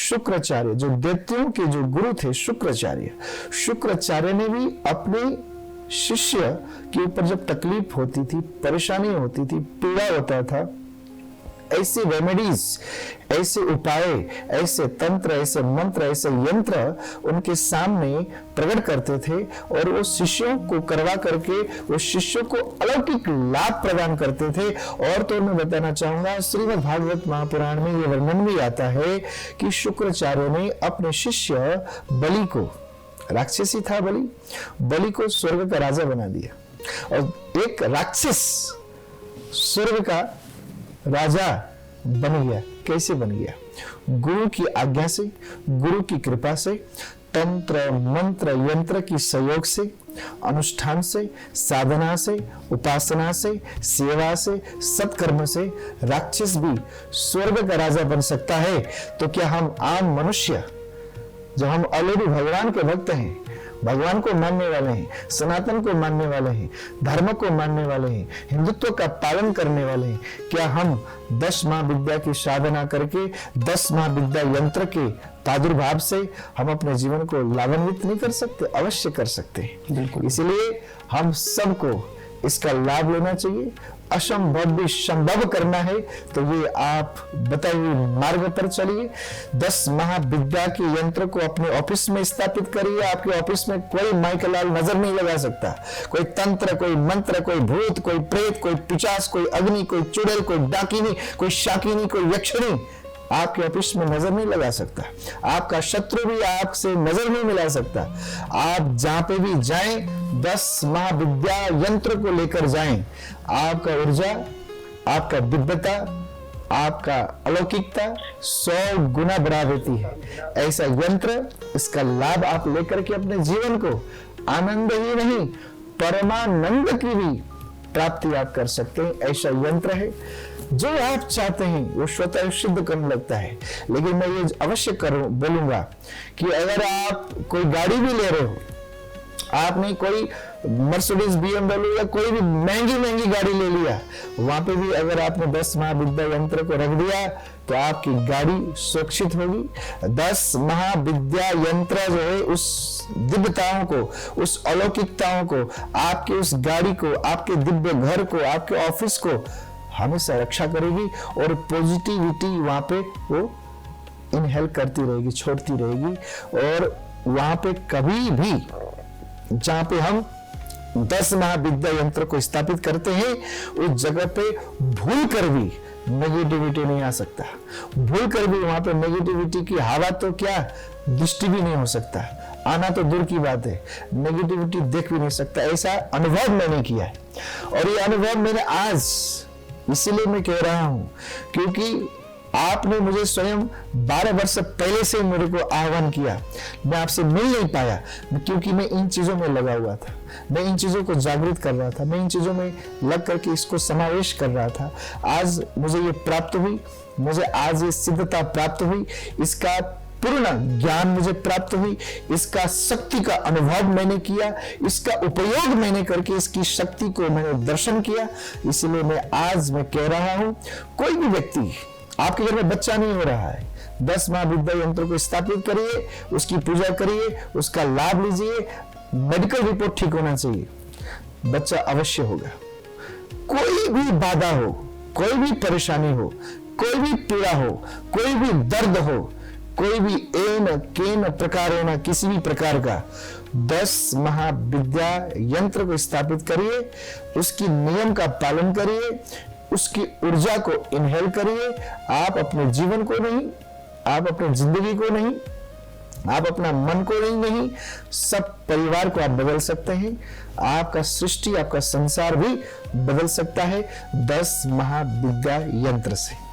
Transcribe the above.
शुक्राचार्य जो दैत्यों के जो गुरु थे, शुक्राचार्य ने भी अपने शिष्य के ऊपर जब तकलीफ होती थी, परेशानी होती थी, पीड़ा होता था, ऐसे रेमेडीज, ऐसे उपाय, ऐसे तंत्र, ऐसे मंत्र, ऐसे यंत्र उनके सामने प्रकट करते थे और वो शिष्यों को करवा करके वो शिष्यों को अलौकिक लाभ प्रदान करते थे। और तो मैं बताना चाहूंगा, श्रीमद् भागवत महापुराण में ये वर्णन भी आता है कि शुक्राचार्य ने अपने शिष्य बलि को, राक्षसी था बलि को स्वर्ग का राजा बना दिया और एक राक्षस स्वर्ग का राजा बन गया। कैसे बन गया? गुरु की आज्ञा से, गुरु की कृपा से, तंत्र मंत्र यंत्र की सहयोग से, अनुष्ठान से, साधना से, उपासना से, सेवा से, सत्कर्म से राक्षस भी स्वर्ग का राजा बन सकता है। तो क्या हम आम मनुष्य, जो हम ऑलरेडी भगवान के भक्त हैं, भगवान को मानने वाले हैं, सनातन को मानने वाले हैं, धर्म को मानने वाले हैं, हिंदुत्व का पालन करने वाले हैं, क्या हम 10 महाविद्या की साधना करके 10 महाविद्या यंत्र के प्रादुर्भाव से हम अपने जीवन को लाभान्वित नहीं कर सकते? अवश्य कर सकते हैं। इसलिए हम सबको इसका लाभ लेना चाहिए। असंभव भी संभव करना है तो ये आप बताए हुए मार्ग पर चलिए। 10 महाविद्या के यंत्र को अपने ऑफिस में स्थापित करिए। आपके ऑफिस में कोई माइकलाल नजर नहीं लगा सकता। कोई तंत्र, कोई मंत्र, कोई भूत, कोई प्रेत, कोई पिशाच, कोई अग्नि, कोई चुड़ैल, कोई डाकिनी, कोई शाकिनी, कोई यक्षिणी आपके ऑफिस में नजर नहीं लगा सकता। आपका शत्रु भी आपसे नजर नहीं मिला सकता। आप जहां पे भी जाएं 10 महाविद्या यंत्र को लेकर जाएं। आपका ऊर्जा, आपका दिव्यता, आपका अलौकिकता 100 गुना बढ़ा देती है। ऐसा यंत्र, इसका लाभ आप लेकर के अपने जीवन को आनंद ही नहीं परमानंद की भी प्राप्ति आप कर सकते हैं। ऐसा यंत्र है। जो आप चाहते हैं वो स्वतः सिद्ध करने लगता है। लेकिन मैं ये अवश्य बोलूंगा कि अगर आप कोई गाड़ी भी ले रहे हो, आपने कोई मर्सिडीज, BMW या कोई भी महंगी गाड़ी ले लिया, वहां पे भी अगर आपने 10 महाविद्या यंत्र को रख दिया तो आपकी गाड़ी सुरक्षित होगी। 10 महाविद्या यंत्र जो है उस दिव्यताओं को, उस अलौकिकताओं को, आपके उस गाड़ी को, आपके दिव्य घर को, आपके ऑफिस को हमेशा रक्षा करेगी और पॉजिटिविटी वहां पे वो इनहेल करती रहेगी, छोड़ती रहेगी। और वहां पे कभी भी जहां पे हम 10 महाविद्या यंत्र को स्थापित करते हैं उस जगह पे भूल कर भी नेगेटिविटी नहीं आ सकता। भूल कर भी वहां पे नेगेटिविटी की हवा तो क्या दृष्टि भी नहीं हो सकता। आना तो दूर की बात है, नेगेटिविटी देख भी नहीं सकता। ऐसा अनुभव मैंने किया है और ये अनुभव मैंने आज इसीलिए मैं कह रहा हूं क्योंकि आपने मुझे स्वयं 12 वर्ष पहले से मेरे को आह्वान किया। मैं आपसे मिल नहीं पाया क्योंकि मैं इन चीजों में लगा हुआ था। मैं इन चीजों को जागृत कर रहा था। मैं इन चीजों में लग करके इसको समावेश कर रहा था। आज मुझे ये प्राप्त हुई, मुझे आज ये सिद्धता प्राप्त हुई, इसका पूर्ण ज्ञान मुझे प्राप्त हुई, इसका शक्ति का अनुभव मैंने किया, इसका उपयोग मैंने करके इसकी शक्ति को मैंने दर्शन किया। इसलिए मैं कह रहा हूं, कोई भी व्यक्ति, आपके घर में बच्चा नहीं हो रहा है, 10 महाविद्या यंत्रों को स्थापित करिए, उसकी पूजा करिए, उसका लाभ लीजिए। मेडिकल रिपोर्ट ठीक होना चाहिए, बच्चा अवश्य होगा। कोई भी बाधा हो, कोई भी परेशानी हो, कोई भी पीड़ा हो, कोई भी दर्द हो, कोई भी एन केन प्रकार होना, किसी भी प्रकार का 10 महाविद्या यंत्र को स्थापित करिए, उसकी नियम का पालन करिए, उसकी ऊर्जा को इनहेल करिए। आप अपने जीवन को नहीं, आप अपनी जिंदगी को नहीं, आप अपना मन को नहीं, सब परिवार को आप बदल सकते हैं। आपका सृष्टि, आपका संसार भी बदल सकता है 10 महाविद्या यंत्र से।